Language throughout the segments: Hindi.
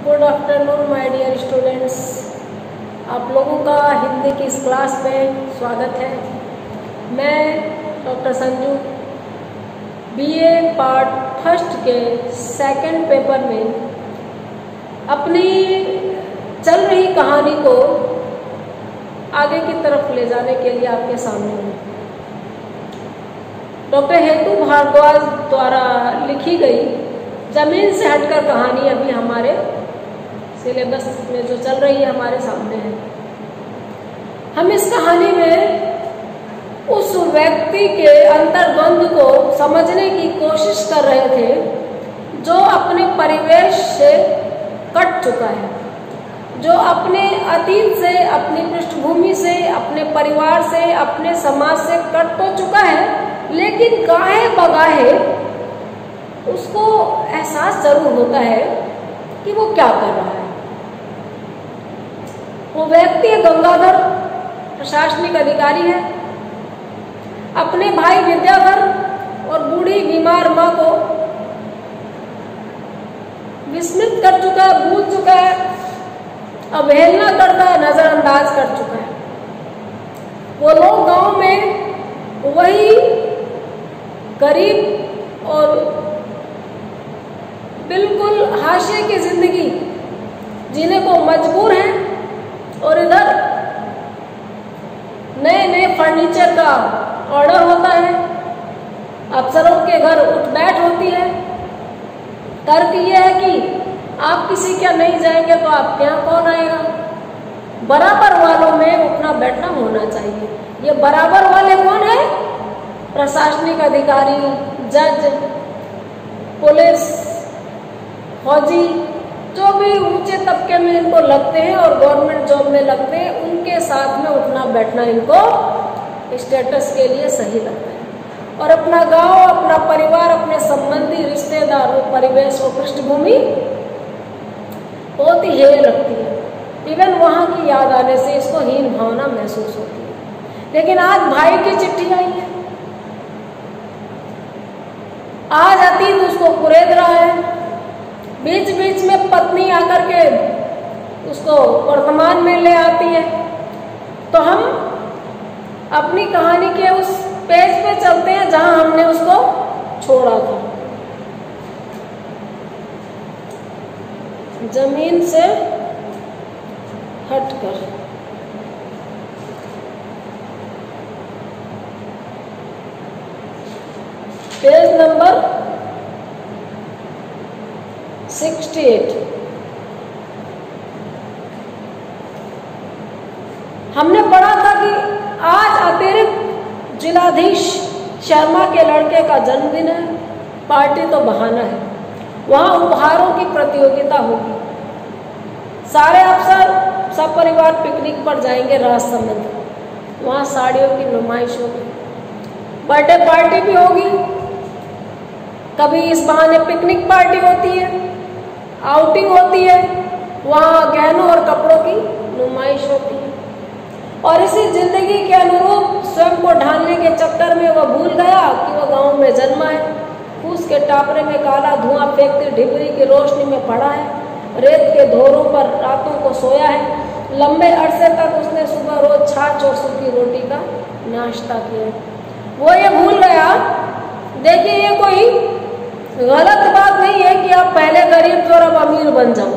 Good afternoon my dear students. आप लोगों का हिंदी की इस क्लास में स्वागत है। मैं doctor Sanju BA part first के सेकंड पेपर में अपनी चल रही कहानी को आगे की तरफ ले जाने के लिए आपके सामने हूँ। डॉक्टर हेतु भारद्वाज द्वारा लिखी गई जमीन से हटकर कहानी अभी हमारे सिलेबस में जो चल रही है हमारे सामने है। हम इस कहानी में उस व्यक्ति के अंतर्द्वंद को समझने की कोशिश कर रहे थे जो अपने परिवेश से कट चुका है, जो अपने अतीत से, अपनी पृष्ठभूमि से, अपने परिवार से, अपने समाज से कट तो चुका है, लेकिन गाहे बगाहे उसको एहसास जरूर होता है कि वो क्या कर रहा है। वो व्यक्ति गंगाधर प्रशासनिक अधिकारी है। अपने भाई विद्याधर और बूढ़ी बीमार माँ को विस्मित कर चुका है, भूल चुका है, अवहेलना करता है, नजरअंदाज कर चुका है। वो लोग गांव में वही गरीब और बिल्कुल हाशिए की जिंदगी जीने को मजबूर हैं, और इधर नए नए फर्नीचर का ऑर्डर होता है, अफसरों के घर उठ बैठ होती है। तर्क यह है कि आप किसी क्या नहीं जाएंगे तो आपके यहाँ कौन आएगा। बराबर वालों में उठना बैठना होना चाहिए। ये बराबर वाले कौन है? प्रशासनिक अधिकारी, जज, पुलिस, फौजी, जो भी ऊंचे तबके में इनको लगते हैं और गवर्नमेंट जॉब में लगते हैं, उनके साथ में उठना बैठना इनको स्टेटस के लिए सही लगता है। और अपना गांव, अपना परिवार, अपने संबंधी, रिश्तेदार, वो परिवेश, वो पृष्ठभूमि बहुत ही हेय लगती है। इवन वहां की याद आने से इसको हीन भावना महसूस होती है। लेकिन आज भाई की चिट्ठी आई है, आज अतीत उसको कुरेद रहा है। बीच बीच में पत्नी आकर के उसको वर्तमान में ले आती है। तो हम अपनी कहानी के उस पेज पे चलते हैं जहां हमने उसको छोड़ा था। जमीन से हटकर पेज नंबर 68। हमने पढ़ा था कि आज अतिरिक्त जिलाधीश शर्मा के लड़के का जन्मदिन है। पार्टी तो बहाना है, वहां उपहारों की प्रतियोगिता होगी। सारे अफसर सब परिवार पिकनिक पर जाएंगे राजसमंद। वहां साड़ियों की नुमाइश होगी, बर्थडे पार्टी भी होगी। कभी इस बहाने पिकनिक पार्टी होती है, आउटिंग होती है, वहां गहनों और कपड़ों की नुमाइश होती है। और इसी जिंदगी के अनुरूप स्वयं को ढालने के चक्कर में वह भूल गया कि वह गांव में जन्मा है। फूस के टापरे में काला धुआं फेंकती ढिबरी की रोशनी में पड़ा है। रेत के धोरों पर रातों को सोया है। लंबे अरसे तक उसने सुबह रोज छाछ और सूखी रोटी का नाश्ता किया। वो ये भूल गया। देखिए, ये कोई गलत बात नहीं है कि आप पहले गरीब थे और अब अमीर बन जाओ।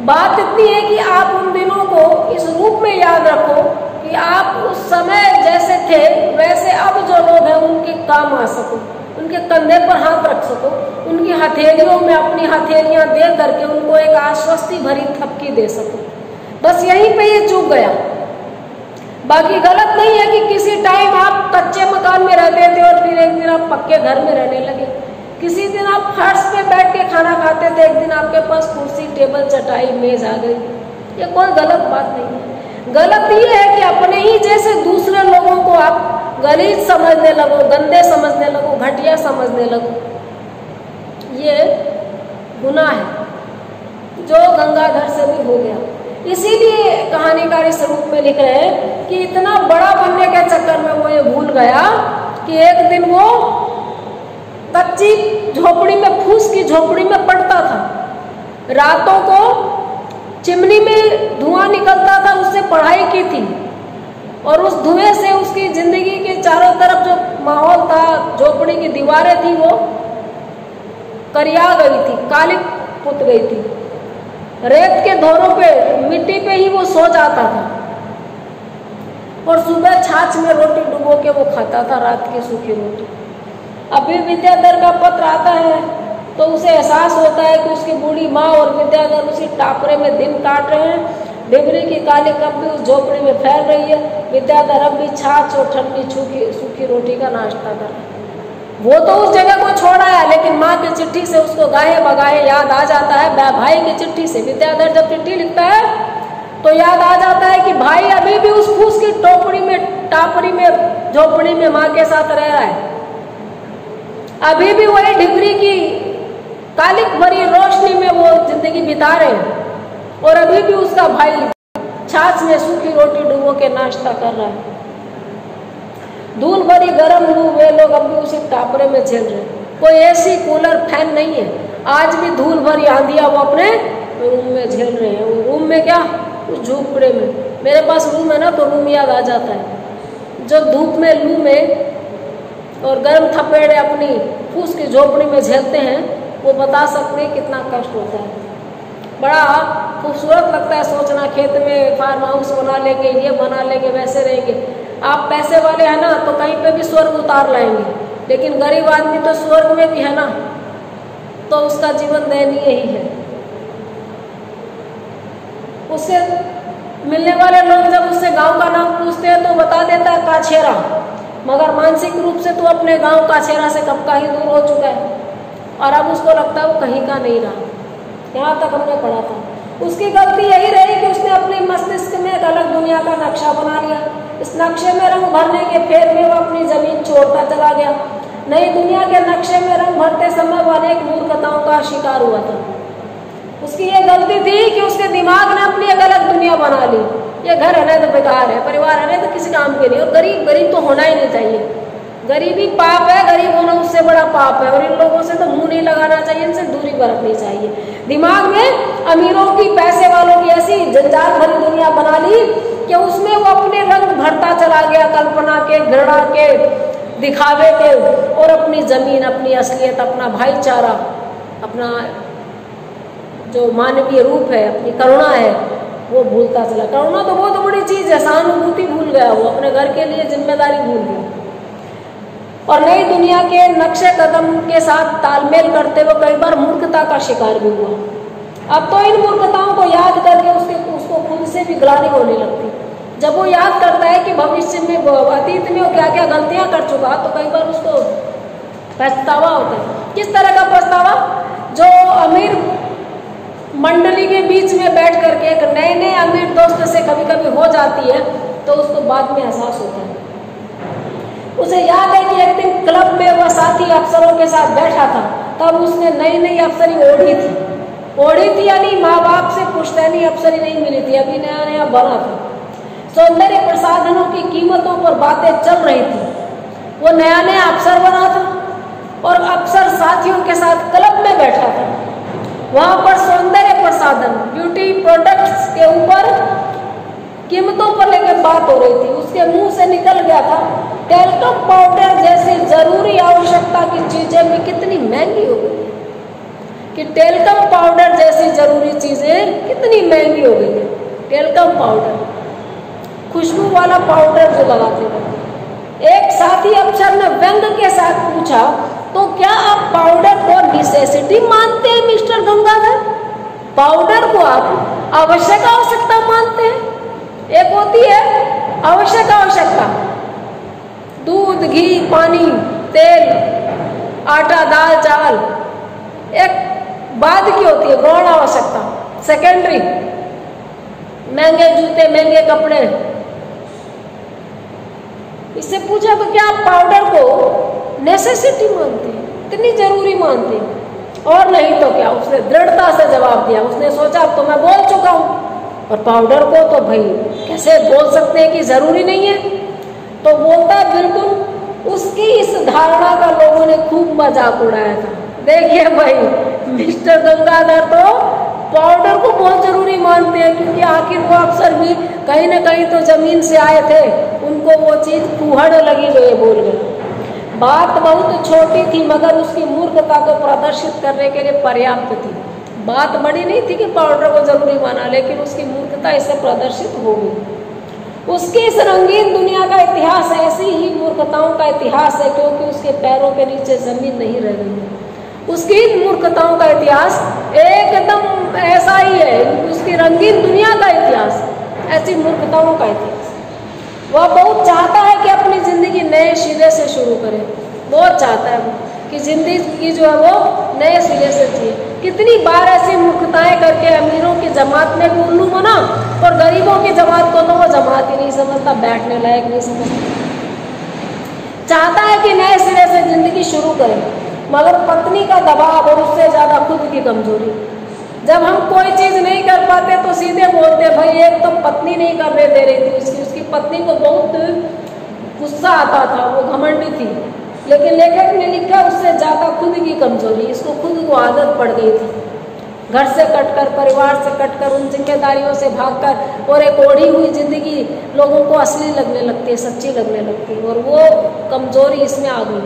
बात इतनी है कि आप उन दिनों को इस रूप में याद रखो कि आप उस समय जैसे थे वैसे अब जो लोग हैं उनके काम आ सको, उनके कंधे पर हाथ रख सको, उनकी हथेलियों में अपनी हथेलियां दे करके उनको एक आश्वस्ति भरी थपकी दे सको। बस यहीं पे ये चूक गया। बाकी गलत नहीं है कि किसी टाइम आप कच्चे मकान में रहते थे और फिर एक दिन आप पक्के घर में रहने लगे। किसी दिन आप फर्श पे बैठ के खाना खाते थे, एक दिन आपके पास कुर्सी, टेबल, चटाई, मेज आ गई। ये कोई गलत बात नहीं है। गलत ये है कि अपने ही जैसे दूसरे लोगों को आप गलीज समझने लगो, गंदे समझने लगो, घटिया समझने लगो। ये गुनाह है जो गंगाधर से भी हो गया। इसीलिए कहानीकार इस रूप में लिख रहे हैं कि इतना बड़ा बनने के चक्कर में वो ये भूल गया कि एक दिन वो कच्ची झोपड़ी में, फूस की झोपड़ी में पड़ता था। रातों को चिमनी में धुआं निकलता था, उससे पढ़ाई की थी और उस धुएं से उसकी जिंदगी के चारों तरफ जो माहौल था, झोपड़ी की दीवारें थी, वो करिया गई थी, काली पुत गई थी। रेत के धोरों पे, मिट्टी पे ही वो सो जाता था और सुबह छाछ में रोटी डुबो के वो खाता था, रात की सूखी रोटी। अभी विद्याधर का पत्र आता है तो उसे एहसास होता है कि उसकी बूढ़ी माँ और विद्याधर उसी टापरे में दिन काट रहे हैं। डिबरी की काली कप भी उस झोपड़ी में फैल रही है। विद्याधर अब भी छाछ और ठंडी सूखी रोटी का नाश्ता कर रहा है। वो तो उस जगह को छोड़ आया, लेकिन माँ की चिट्ठी से उसको गाहे बगाहे याद आ जाता है। भाई की चिट्ठी से विद्याधर जब चिट्ठी लिखता है तो याद आ जाता है कि भाई अभी भी उस फूस की टापरी में झोपड़ी में माँ के साथ रह रहा है। अभी भी वही डिबरी की कालिक भरी रोशनी में वो जिंदगी बिता रहे हैं और अभी भी उसका भाई छाछ में सूखी रोटी डुबो के नाश्ता कर रहा है। धूल भरी गर्म लू वे लोग अब भी उसी टापरे में झेल रहे हैं। कोई एसी कूलर फैन नहीं है। आज भी धूल भरी आंधियां वो अपने रूम में झेल रहे हैं। वो रूम में क्या, उस झोपड़े में। मेरे पास रूम है ना तो रूम याद आ जाता है। जो धूप में, लू में और गर्म थपेड़े अपनी फूस की झोपड़ी में झेलते हैं, वो बता सकते हैं कितना कष्ट होता है। बड़ा खूबसूरत लगता है सोचना, खेत में फार्म हाउस बना लेंगे, ये बना लेंगे, वैसे रहेंगे। आप पैसे वाले हैं ना तो कहीं पे भी स्वर्ग उतार लाएंगे, लेकिन गरीब आदमी तो स्वर्ग में भी है ना, तो उसका जीवन दयनीय ही है। उससे मिलने वाले लोग जब उससे गांव का नाम पूछते हैं तो बता देता है काछेरा, मगर मानसिक रूप से तो अपने गांव काछेरा से कब का ही दूर हो चुका है और अब उसको लगता है वो कहीं का नहीं रहा। यहाँ तक हमने पढ़ा था। उसकी गलती यही रही कि उसने अपने मस्तिष्क में एक अलग दुनिया का नक्शा बना लिया। इस नक्शे में रंग भरने के फेर में वो अपनी जमीन छोड़ता चला गया। नई दुनिया के नक्शे में रंग भरते समय वो अनेक मूर्खताओं का शिकार हुआ था। उसकी ये गलती थी कि उसके दिमाग ने अपनी एक अलग दुनिया बना ली। ये घर है ना तो बेकार है, परिवार है ना तो किसी काम के नहीं, और गरीब तो होना ही नहीं चाहिए। गरीबी पाप है, गरीब होना उससे बड़ा पाप है, और इन लोगों से तो मुंह नहीं लगाना चाहिए, इनसे दूरी बरतनी चाहिए। दिमाग में अमीरों की, पैसे वालों की ऐसी जंजाल भरी दुनिया बना ली कि उसमें वो अपने रंग भरता चला गया, कल्पना के, घृणा के, दिखावे के, और अपनी जमीन, अपनी असलियत, अपना भाईचारा, अपना जो मानवीय रूप है, अपनी करुणा है, वो भूलता चला। करुणा तो बहुत बड़ी चीज है, सहानुभूति भूल गया वो, अपने घर के लिए जिम्मेदारी भूल गया और नई दुनिया के नक्शे कदम के साथ तालमेल करते हुए कई बार मूर्खता का शिकार भी हुआ। अब तो इन मूर्खताओं को याद करके उसको खुद से भी ग्लानि होने लगती। जब वो याद करता है कि भविष्य में, अतीत में वो क्या क्या गलतियां कर चुका, तो कई बार उसको पछतावा होता है। किस तरह का पछतावा? जो अमीर मंडली के बीच में बैठ करके एक नए अमीर दोस्त से कभी कभी हो जाती है तो उसको बाद में एहसास होता है। उसे याद है कि एक दिन क्लब में वह साथी अफसरों के साथ बैठा था, तब उसने नई अफसरी ओढ़ी थी यानी माँ बाप से पुश्तैनी अफसरी नहीं मिली थी, अभी नया बना था। सौंदर्य प्रसाधनों की कीमतों पर बातें चल रही थी। वो नया अफसर बना था और अफसर साथियों के साथ क्लब में बैठा था। वहां पर सौंदर्य प्रसाधन, ब्यूटी प्रोडक्ट्स के ऊपर कीमतों पर लेकर बात हो रही थी। उसके मुंह से निकल गया था, टेल्कम पाउडर जैसी जरूरी आवश्यकता की चीजें भी कितनी महंगी हो गई है, कि टेल्कम पाउडर जैसी जरूरी चीजें कितनी महंगी हो गई है। टेल्कम पाउडर, खुशबू वाला पाउडर जो लगाते थे। एक साथी अफसर ने व्यंग के साथ पूछा, तो क्या आप पाउडर को नेसेसिटी मानते हैं मिस्टर गंगाधर? पाउडर को आप आवश्यक आवश्यकता मानते हैं? एक होती है आवश्यक आवश्यकता, दूध, घी, पानी, तेल, आटा, दाल, चावल। एक बाद की होती है गौण आवश्यकता, सेकेंडरी, महंगे जूते, महंगे कपड़े। इससे पूछा तो क्या आप पाउडर को नेसेसिटी मानते हैं, इतनी जरूरी मानते हैं? और नहीं तो क्या? उसने दृढ़ता से जवाब दिया। उसने सोचा अब तो मैं बोल चुका हूं, और पाउडर को तो भाई कैसे बोल सकते हैं कि जरूरी नहीं है? तो बोलता है बिल्कुल। उसकी इस धारणा का लोगों ने खूब मजाक उड़ाया था। देखिए भाई, मिस्टर गंगाधर तो पाउडर को बहुत जरूरी मानते हैं, क्योंकि आखिर वो अफसर भी कहीं ना कहीं तो जमीन से आए थे, उनको वो चीज फूहड़ लगी जो ये बोल गए। बात बहुत छोटी थी मगर उसकी मूर्खता को प्रदर्शित करने के लिए पर्याप्त थी। बात बड़ी नहीं थी कि पाउडर को जरूरी माना, लेकिन उसकी मूर्खता इससे प्रदर्शित हो गई। उसकी इस रंगीन दुनिया का इतिहास ऐसी ही मूर्खताओं का इतिहास है, क्योंकि उसके पैरों के नीचे जमीन नहीं रह गई है। उसकी इन मूर्खताओं का इतिहास एकदम ऐसा ही है, उसकी रंगीन दुनिया का इतिहास, ऐसी मूर्खताओं का इतिहास। वह बहुत चाहता है कि अपनी जिंदगी नए सिरे से शुरू करे, बहुत चाहता है वो कि जिंदगी जो है वो नए सिरे से जिए। कितनी बार ऐसी मूर्खताएं करके अमीरों की जमात में भी उल्लू बना, और गरीबों की जमात को तो वो जमात ही नहीं समझता, बैठने लायक नहीं समझता। चाहता है कि नए सिरे से जिंदगी शुरू करे, मगर पत्नी का दबाव और उससे ज्यादा खुद की कमजोरी। जब हम कोई चीज नहीं कर पाते तो सीधे बोलते भाई, एक तो पत्नी नहीं करने दे रही थी, उसकी पत्नी को बहुत गुस्सा आता था, वो घमंडी थी। लेकिन लेखक ने लिखा उससे ज्यादा खुद की कमजोरी, इसको खुद को आदत पड़ गई थी। घर से कटकर, परिवार से कटकर, उन जिम्मेदारियों से भागकर, और एक ओढ़ी हुई जिंदगी लोगों को असली लगने लगती है, सच्ची लगने लगती है, और वो कमजोरी इसमें आ गई।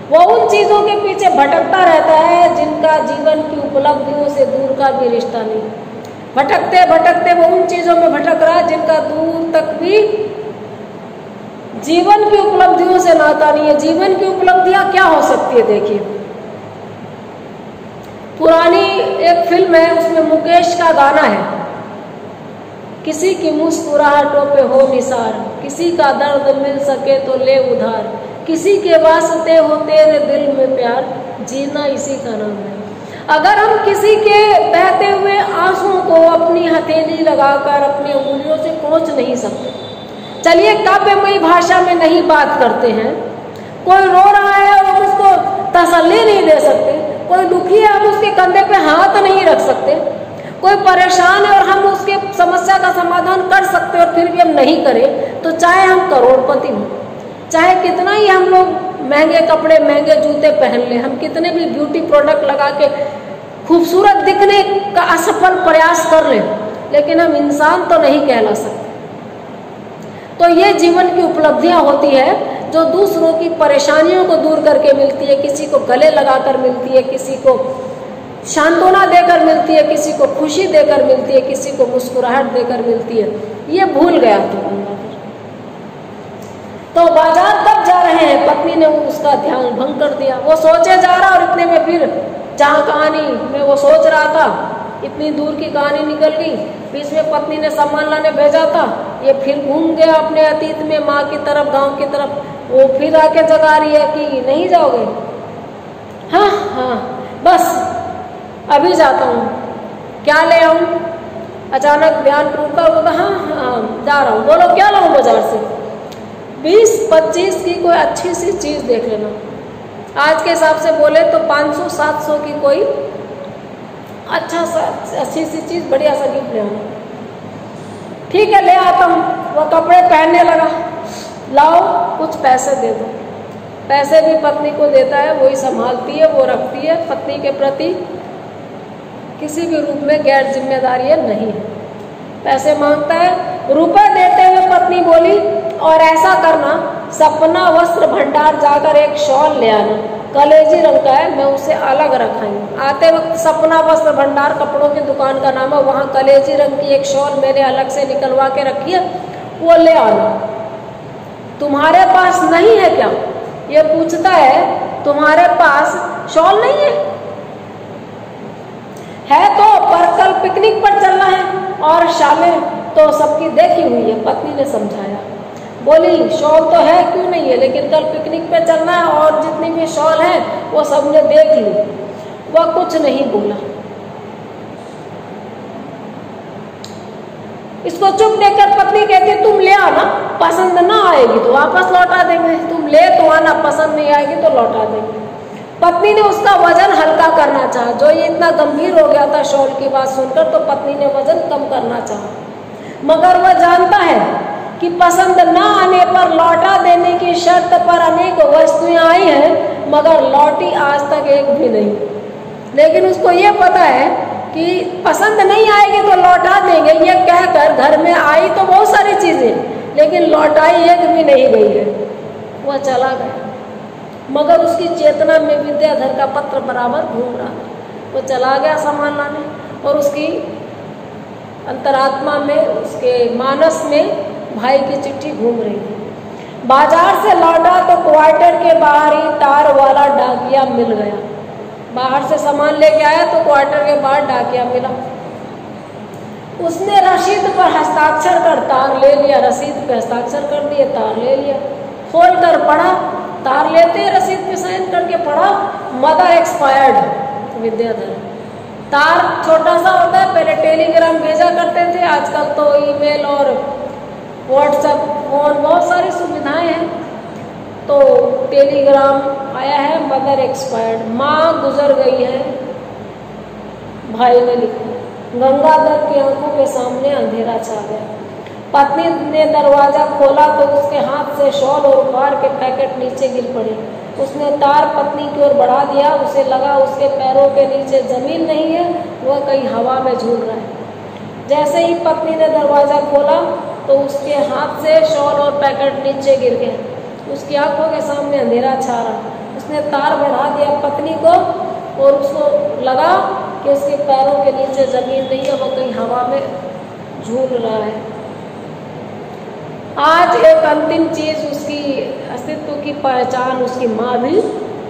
वो उन चीजों के पीछे भटकता रहता है जिनका जीवन की उपलब्धियों से दूर का भी रिश्ता नहीं। भटकते भटकते वो उन चीजों में भटक रहा है जिनका दूर तक भी जीवन की उपलब्धियों से नाता नहीं है। जीवन की उपलब्धियां क्या हो सकती है? देखिए, पुरानी एक फिल्म है, उसमें मुकेश का गाना है, किसी की मुस्कुराहटों पे हो निसार, किसी का दर्द मिल सके तो ले उधार, किसी के वास्ते हो तेरे दिल में प्यार, जीना इसी का नाम है। अगर हम किसी के बहते हुए आंसुओं को अपनी हथेली लगाकर अपनी उंगलियों से पहुंच नहीं सकते, चलिए काव्यमयी भाषा में नहीं बात करते हैं, कोई रो रहा है और हम उसको तसल्ली नहीं दे सकते, कोई दुखी है हम उसके कंधे पे हाथ नहीं रख सकते, कोई परेशान है और हम उसके समस्या का समाधान कर सकते और फिर भी हम नहीं करें, तो चाहे हम करोड़पति हों, चाहे कितना ही हम लोग महंगे कपड़े महंगे जूते पहन ले, हम कितने भी ब्यूटी प्रोडक्ट लगा के खूबसूरत दिखने का असफल प्रयास कर ले, लेकिन हम इंसान तो नहीं कहला सकते। तो ये जीवन की उपलब्धियां होती है जो दूसरों की परेशानियों को दूर करके मिलती है, किसी को गले लगाकर मिलती है, किसी को सांत्वना देकर मिलती है, किसी को खुशी देकर मिलती है, किसी को मुस्कुराहट देकर मिलती है। ये भूल गया तो बाजार कब जा रहे हैं, पत्नी ने उसका ध्यान भंग कर दिया। वो सोचे जा रहा और इतने में फिर जहाँ कहानी में वो सोच रहा था इतनी दूर की कहानी निकल गई। बीच में पत्नी ने सामान लाने भेजा था, ये फिर घूम गया अपने अतीत में, माँ की तरफ, गांव की तरफ। वो फिर आके जगा रही है कि नहीं जाओगे? हाँ हाँ बस अभी जाता हूँ, क्या ले आऊँ? अचानक ध्यान टूटकर बोला हाँ हाँ जा रहा हूँ। बोलो क्या लाऊं बाजार से? 20-25 की कोई अच्छी सी चीज देख लेना। आज के हिसाब से बोले तो 500-700 की कोई अच्छा सा अच्छी सी चीज, बढ़िया सा गिफ्ट ले आना। ठीक है ले आता हूँ। वो कपड़े पहनने लगा, लाओ कुछ पैसे दे दो। पैसे भी पत्नी को देता है, वही संभालती है, वो रखती है। पत्नी के प्रति किसी भी रूप में गैर जिम्मेदारी नहीं है। पैसे मांगता है, रुपए देते हुए पत्नी बोली और ऐसा करना, सपना वस्त्र भंडार जाकर एक शॉल ले आना, कलेजी रंग का है, मैं उसे अलग रखाऊंगी। आते वक्त सपना वस्त्र भंडार कपड़ों की दुकान का नाम है, वहाँ कलेजी रंग की एक शॉल मैंने अलग से निकलवा के रखी है, वो ले आना। तुम्हारे पास नहीं है क्या? ये पूछता है, तुम्हारे पास शॉल नहीं है तो पर कल पिकनिक पर चलना है और शालें तो सबकी देखी हुई है। पत्नी ने समझाया, बोली शॉल तो है क्यों नहीं है, लेकिन कल पिकनिक पे चलना है और जितनी भी शॉल है वो सबने देख ली। वह कुछ नहीं बोला। इसको चुप देखकर पत्नी कहती, तुम ले आना, पसंद ना आएगी तो वापस लौटा देंगे, तुम ले तो आना, पसंद नहीं आएगी तो लौटा देंगे। पत्नी ने उसका वजन हल्का करना चाहा, जो ये इतना गंभीर हो गया था शॉल की बात सुनकर, तो पत्नी ने वजन कम करना चाहा। मगर वह जानता है कि पसंद ना आने पर लौटा देने की शर्त पर अनेक वस्तुएं आई हैं, मगर लौटी आज तक एक भी नहीं। लेकिन उसको ये पता है कि पसंद नहीं आएगी तो लौटा देंगे, ये कहकर घर में आई तो बहुत सारी चीज़ें, लेकिन लौटाई एक भी नहीं गई है, वह चला गया। मगर उसकी चेतना में विद्याधर का पत्र बराबर घूम रहा, वो चला गया सामान लाने, और उसकी अंतरात्मा में, उसके मानस में भाई की चिट्ठी घूम रही थी। बाजार से लौटा तो क्वार्टर के बाहर ही तार वाला डाकिया मिल गया। बाहर से सामान लेके आया तो क्वार्टर के बाहर डाकिया मिला। उसने रसीद पर हस्ताक्षर कर तार ले लिया, रसीद पे हस्ताक्षर कर दिए, तार ले लिया। खोल कर पढ़ा, तार लेते रसीद पे साइन करके पढ़ा, मदर एक्सपायर्ड विद्याधर। तार छोटा सा होता है, पहले टेलीग्राम भेजा करते थे, आजकल तो ईमेल और व्हाट्सएप फोन बहुत सारी सुविधाएं हैं, तो टेलीग्राम आया है, मदर एक्सपायर्ड, माँ गुजर गई है, भाई ने लिखा। गंगाधर की आंखों के सामने अंधेरा छा गया। पत्नी ने दरवाजा खोला तो उसके हाथ से शॉल और उपहार के पैकेट नीचे गिर पड़े। उसने तार पत्नी की ओर बढ़ा दिया, उसे लगा उसके पैरों के नीचे जमीन नहीं है, वह कहीं हवा में झूल रहा है। जैसे ही पत्नी ने दरवाजा खोला तो उसके हाथ से शॉल और पैकेट नीचे गिर गए। उसकी आंखों के सामने अंधेरा छा रहा। उसने तार बढ़ा दिया पत्नी को, और उसको लगा कि उसके पैरों के नीचे जमीन नहीं है, वो कहीं हवा में झूल रहा है। आज एक अंतिम चीज, उसकी अस्तित्व की पहचान, उसकी माँ भी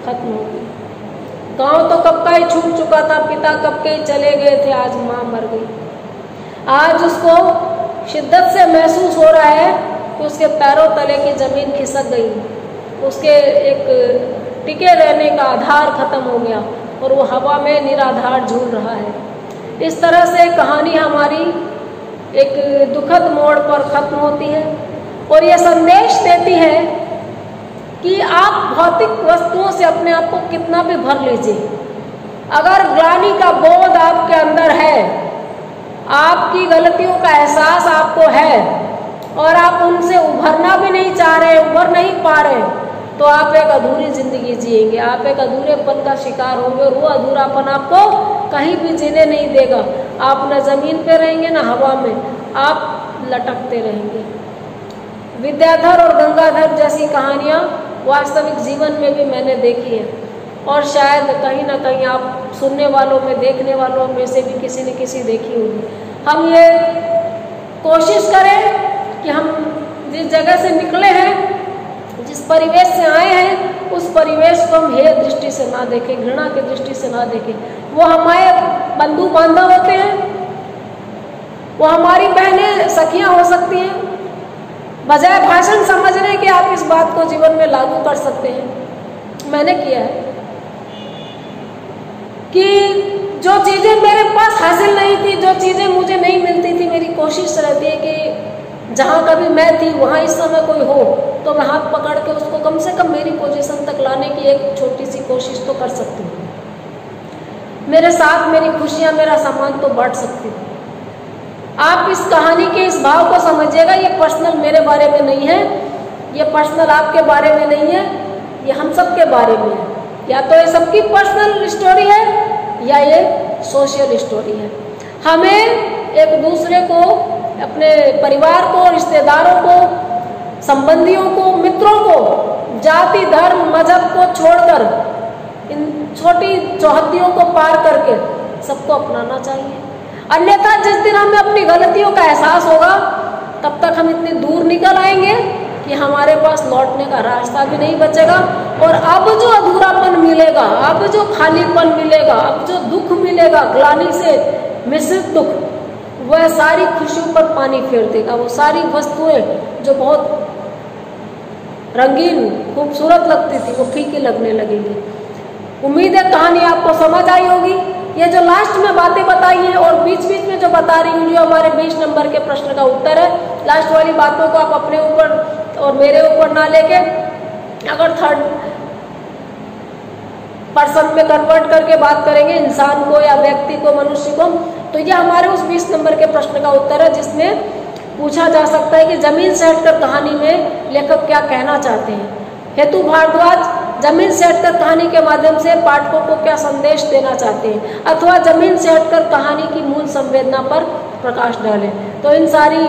खत्म हो गई। गांव तो कब का ही छूट चुका था, पिता कब के ही चले गए थे, आज माँ मर गई। आज उसको शिद्दत से महसूस हो रहा है कि उसके पैरों तले की जमीन खिसक गई, उसके एक टिके रहने का आधार खत्म हो गया और वो हवा में निराधार झूल रहा है। इस तरह से कहानी हमारी एक दुखद मोड़ पर खत्म होती है और यह संदेश देती है कि आप भौतिक वस्तुओं से अपने आप को कितना भी भर लीजिए, अगर ग्लानि का बोध आपके अंदर है, आपकी गलतियों का एहसास आपको है और आप उनसे उभरना भी नहीं चाह रहे, उभर नहीं पा रहे, तो आप एक अधूरी जिंदगी जिएंगे, आप एक अधूरेपन का शिकार होंगे और वो अधूरापन आपको कहीं भी जीने नहीं देगा। आप न जमीन पे रहेंगे न हवा में, आप लटकते रहेंगे। विद्याधर और गंगाधर जैसी कहानियाँ वास्तविक जीवन में भी मैंने देखी है और शायद कहीं ना कहीं आप सुनने वालों में, देखने वालों में से भी किसी न किसी देखी होगी। हम ये कोशिश करें कि हम जिस जगह से निकले हैं, जिस परिवेश से आए हैं, उस परिवेश को हम हेय दृष्टि से ना देखें, घृणा की दृष्टि से ना देखें। वो हमारे बंधु बांधव होते हैं, वो हमारी बहनें सखियां हो सकती हैं। बजाय भाषण समझने के आप इस बात को जीवन में लागू कर सकते हैं। मैंने किया है कि जो चीज़ें मेरे पास हासिल नहीं थी, जो चीज़ें मुझे नहीं मिलती थी, मेरी कोशिश रहती है कि जहाँ कभी मैं थी वहाँ इस समय कोई हो तो मैं हाथ पकड़ के उसको कम से कम मेरी पोजीशन तक लाने की एक छोटी सी कोशिश तो कर सकती हूँ। मेरे साथ मेरी खुशियाँ, मेरा सामान तो बांट सकती हूँ। आप इस कहानी के इस भाव को समझिएगा, ये पर्सनल मेरे बारे में नहीं है, ये पर्सनल आपके बारे में नहीं है, ये हम सब के बारे में है। या तो ये सबकी पर्सनल स्टोरी है या ये सोशल स्टोरी है। हमें एक दूसरे को, अपने परिवार को, रिश्तेदारों को, संबंधियों को, मित्रों को, जाति, धर्म, मजहब को छोड़कर, इन छोटी चौहद्दियों को पार करके सबको अपनाना चाहिए। अन्यथा जिस दिन हमें अपनी गलतियों का एहसास होगा, तब तक हम इतनी दूर निकल आएंगे कि हमारे पास लौटने का रास्ता भी नहीं बचेगा। और अब जो अधूरापन मिलेगा, अब जो खालीपन मिलेगा, अब जो दुख मिलेगा, ग्लानि से मिश्रित दुख, वह सारी खुशियों पर पानी फेर देगा। वो सारी वस्तुएं जो बहुत रंगीन, खूबसूरत लगती थी, वो फीकी लगने लगेंगी। उम्मीद है कहानी आपको समझ आई होगी। ये जो लास्ट में बातें बताई हैं और बीच बीच में जो बता रही हूँ, जो हमारे 20 नंबर के प्रश्न का उत्तर है, लास्ट वाली बातों को आप अपने ऊपर और मेरे ऊपर ना लेके अगर थर्ड पर्सन में कन्वर्ट करके बात करेंगे, इंसान को या व्यक्ति को, मनुष्य को, तो ये हमारे उस 20 नंबर के प्रश्न का उत्तर है, जिसमें पूछा जा सकता है कि जमीन से हटकर कहानी में लेखक क्या कहना चाहते हैं। हेतु भारद्वाज जमीन से हटकर कहानी के माध्यम से पाठकों को क्या संदेश देना चाहते हैं, अथवा जमीन से हटकर कहानी की मूल संवेदना पर प्रकाश डालें। तो इन सारी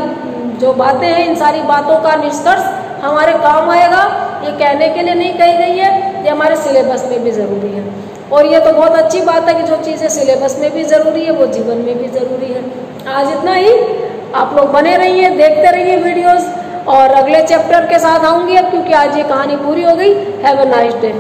जो बातें हैं, इन सारी बातों का निष्कर्ष हमारे काम आएगा। ये कहने के लिए नहीं कही गई है, ये हमारे सिलेबस में भी ज़रूरी है। और ये तो बहुत अच्छी बात है कि जो चीज़ें सिलेबस में भी ज़रूरी है वो जीवन में भी ज़रूरी है। आज इतना ही। आप लोग बने रहिए, देखते रहिए वीडियोस, और अगले चैप्टर के साथ आऊँगी अब, क्योंकि आज ये कहानी पूरी हो गई। Have a nice day.